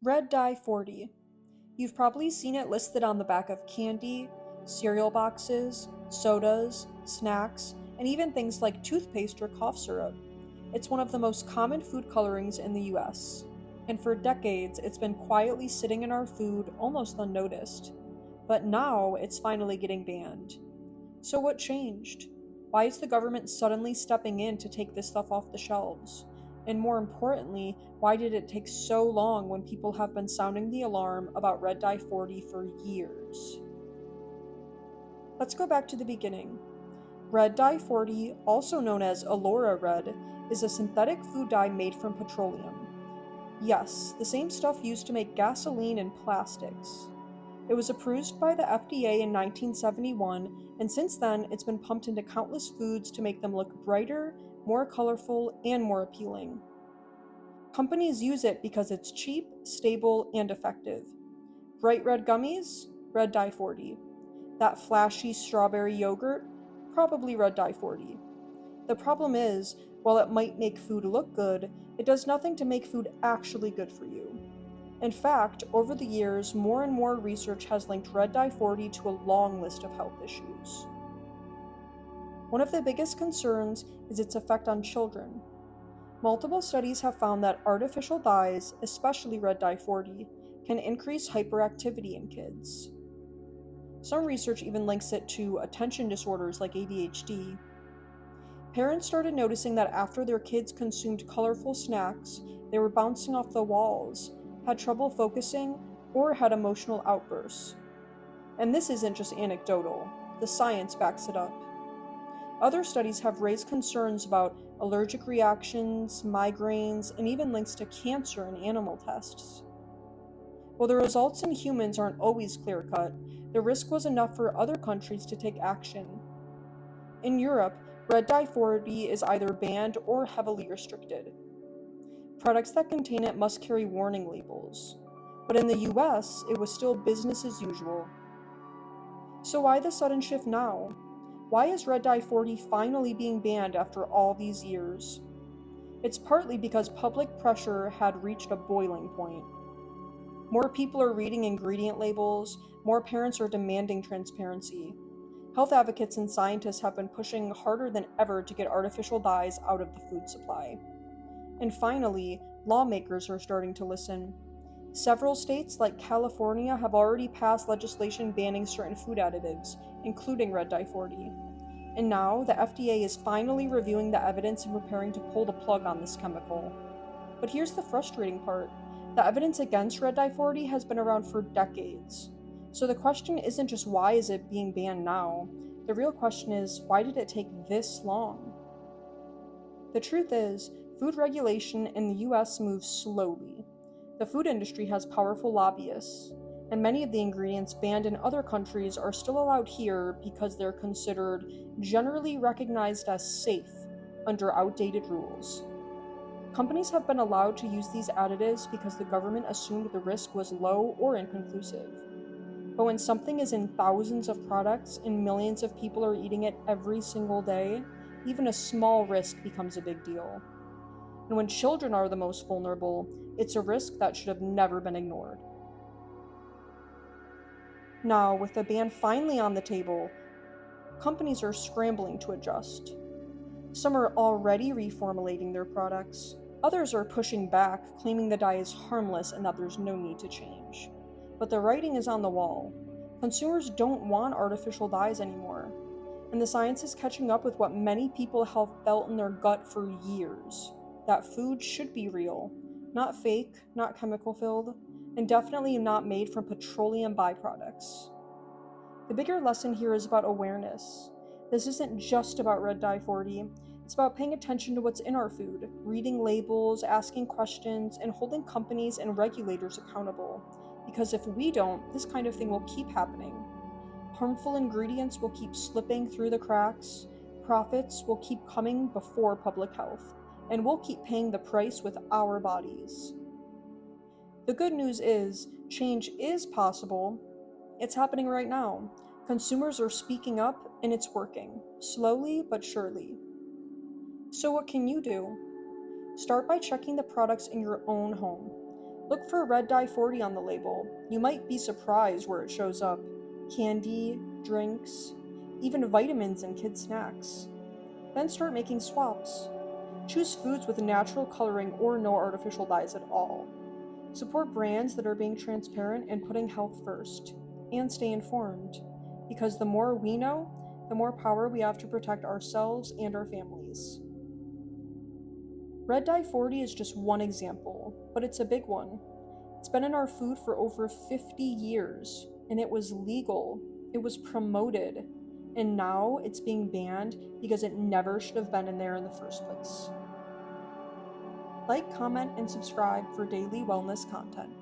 Red dye 40. You've probably seen it listed on the back of candy, cereal boxes, sodas, snacks, and even things like toothpaste or cough syrup. It's one of the most common food colorings in the US, and for decades it's been quietly sitting in our food almost unnoticed. But now it's finally getting banned. So what changed? Why is the government suddenly stepping in to take this stuff off the shelves? And more importantly, why did it take so long when people have been sounding the alarm about red dye 40 for years? Let's go back to the beginning. Red dye 40, also known as Allura Red, is a synthetic food dye made from petroleum. Yes, the same stuff used to make gasoline and plastics. It was approved by the FDA in 1971, and since then it's been pumped into countless foods to make them look brighter, more colorful, and more appealing. Companies use it because it's cheap, stable, and effective. Bright red gummies? Red dye 40. That flashy strawberry yogurt? Probably red dye 40. The problem is, while it might make food look good, it does nothing to make food actually good for you. In fact, over the years, more and more research has linked red dye 40 to a long list of health issues. One of the biggest concerns is its effect on children. Multiple studies have found that artificial dyes, especially red dye 40, can increase hyperactivity in kids. Some research even links it to attention disorders like ADHD. Parents started noticing that after their kids consumed colorful snacks, they were bouncing off the walls, had trouble focusing, or had emotional outbursts. And this isn't just anecdotal, the science backs it up. Other studies have raised concerns about allergic reactions, migraines, and even links to cancer in animal tests. While the results in humans aren't always clear-cut, the risk was enough for other countries to take action. In Europe, red dye 40 is either banned or heavily restricted. Products that contain it must carry warning labels, but in the US, it was still business as usual. So why the sudden shift now? Why is red dye 40 finally being banned after all these years? It's partly because public pressure had reached a boiling point. More people are reading ingredient labels, more parents are demanding transparency. Health advocates and scientists have been pushing harder than ever to get artificial dyes out of the food supply. And finally, lawmakers are starting to listen. Several states like California have already passed legislation banning certain food additives, including red dye 40. And now, the FDA is finally reviewing the evidence and preparing to pull the plug on this chemical. But here's the frustrating part. The evidence against red dye 40 has been around for decades. So the question isn't just why is it being banned now? The real question is, why did it take this long? The truth is, food regulation in the US moves slowly. The food industry has powerful lobbyists, and many of the ingredients banned in other countries are still allowed here because they're considered generally recognized as safe under outdated rules. Companies have been allowed to use these additives because the government assumed the risk was low or inconclusive. But when something is in thousands of products and millions of people are eating it every single day, even a small risk becomes a big deal. And when children are the most vulnerable, it's a risk that should have never been ignored. Now, with the ban finally on the table, companies are scrambling to adjust. Some are already reformulating their products. Others are pushing back, claiming the dye is harmless and that there's no need to change. But the writing is on the wall. Consumers don't want artificial dyes anymore. And the science is catching up with what many people have felt in their gut for years. That food should be real, not fake, not chemical-filled, and definitely not made from petroleum byproducts. The bigger lesson here is about awareness. This isn't just about red dye 40. It's about paying attention to what's in our food, reading labels, asking questions, and holding companies and regulators accountable. Because if we don't, this kind of thing will keep happening. Harmful ingredients will keep slipping through the cracks, profits will keep coming before public health, and we'll keep paying the price with our bodies. The good news is, change is possible. It's happening right now. Consumers are speaking up, and it's working, slowly but surely. So what can you do? Start by checking the products in your own home. Look for red dye 40 on the label. You might be surprised where it shows up. Candy, drinks, even vitamins and kid snacks. Then start making swaps. Choose foods with natural coloring or no artificial dyes at all. Support brands that are being transparent and putting health first. And stay informed. Because the more we know, the more power we have to protect ourselves and our families. Red dye 40 is just one example, but it's a big one. It's been in our food for over 50 years, and it was legal, it was promoted, and now it's being banned because it never should have been in there in the first place. Like, comment, and subscribe for daily wellness content.